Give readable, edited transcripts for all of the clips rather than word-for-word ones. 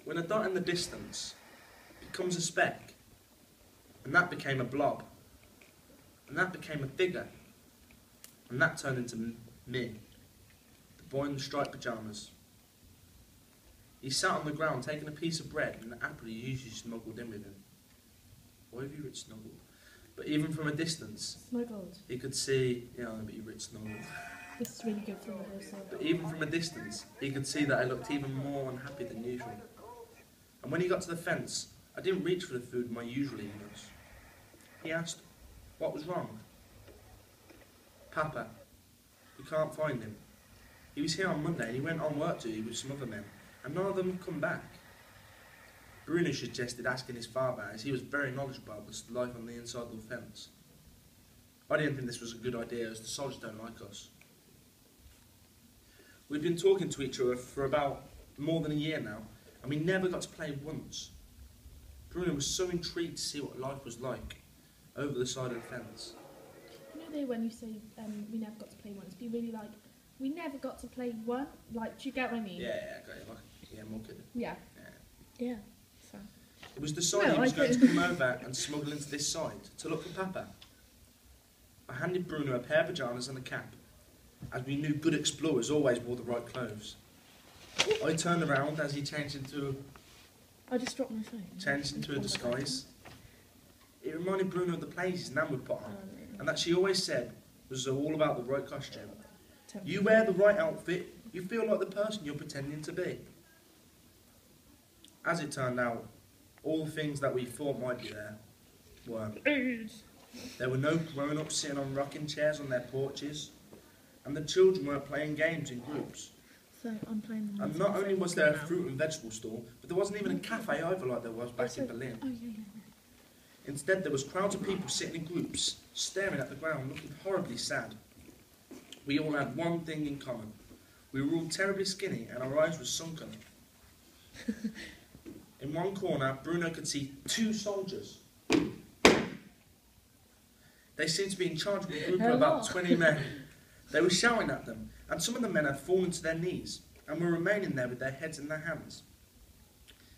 when a dot in the distance becomes a speck, and that became a blob, and that became a figure, and that turned into me, the boy in the striped pyjamas. He sat on the ground taking a piece of bread and the apple he usually snuggled in with him. Why have you written snuggled? But even from a distance, Snuggled. he could see, but you writ snuggled. This is really good for the rehearsal. But even from a distance, he could see that I looked even more unhappy than usual. And when he got to the fence, I didn't reach for the food my usual evenings. He asked, what was wrong? Papa, we can't find him. He was here on Monday and he went on work duty with some other men, and none of them have come back. Bruno suggested asking his father, as he was very knowledgeable about the life on the inside of the fence. I didn't think this was a good idea, as the soldiers don't like us. We'd been talking to each other for about more than a year now, and we never got to play once. Bruno was so intrigued to see what life was like over the side of the fence. You know, when you say we never got to play once, be really like, we never got to play one? Like, do you get what I mean? Yeah, okay, more good. Yeah. Yeah. So. It was decided he was going to come over and smuggle into this side to look for Papa. I handed Bruno a pair of pyjamas and a cap, as we knew good explorers always wore the right clothes. I turned around as he changed into I just dropped my phone. Changed into a disguise. It reminded Bruno of the plays his nan would put on, and that she always said was all about the right costume. You wear the right outfit, you feel like the person you're pretending to be. As it turned out, all the things that we thought might be there weren't. There were no grown-ups sitting on rocking chairs on their porches, and the children weren't playing games in groups. So I'm playing. And not only was there a fruit and vegetable stall, but there wasn't even a cafe either like there was back in Berlin. Oh, yeah. Instead, there was crowds of people sitting in groups, staring at the ground, looking horribly sad. We all had one thing in common. We were all terribly skinny, and our eyes were sunken. In one corner, Bruno could see 2 soldiers. They seemed to be in charge of a group of about 20 men. They were shouting at them, and some of the men had fallen to their knees, and were remaining there with their heads in their hands.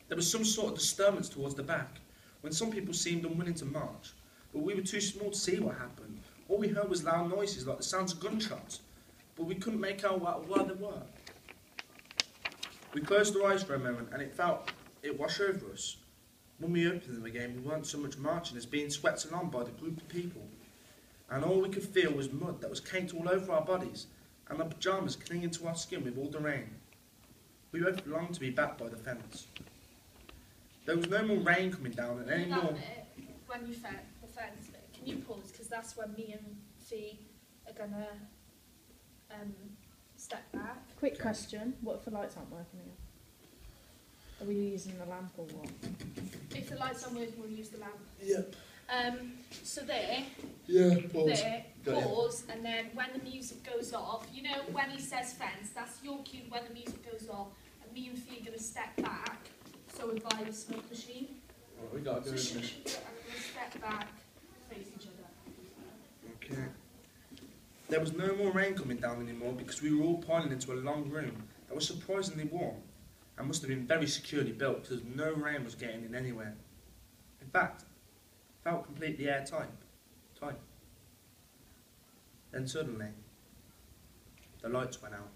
There was some sort of disturbance towards the back, when some people seemed unwilling to march, but we were too small to see what happened. All we heard was loud noises like the sounds of gunshots, but we couldn't make out where they were. We closed our eyes for a moment, and it washed over us. When we opened them again, we weren't so much marching as being swept along by the group of people, and all we could feel was mud that was caked all over our bodies, and the pyjamas clinging to our skin with all the rain. We both longed to be back by the fence. There was no more rain coming down and any more. When you found the fence bit, can you pause? Because that's when me and Fee are gonna step back. Quick question: what if the lights aren't working again? Are we using the lamp or what? If the lights aren't working, we'll use the lamp. Yep. So there. Yeah, pause. There, pause, and then when the music goes off, you know, when he says fence, that's your cue when the music goes off, and me and Fee are going to step back, so we're by the smoke machine. Alright, we got to do it. And we're going to step back, face each other. Okay. There was no more rain coming down anymore because we were all piling into a long room that was surprisingly warm and must have been very securely built because no rain was getting in anywhere. In fact, it felt completely airtight. Then suddenly, the lights went out.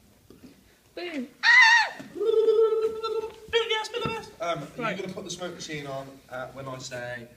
Boom! Are you going to put the smoke machine on when I say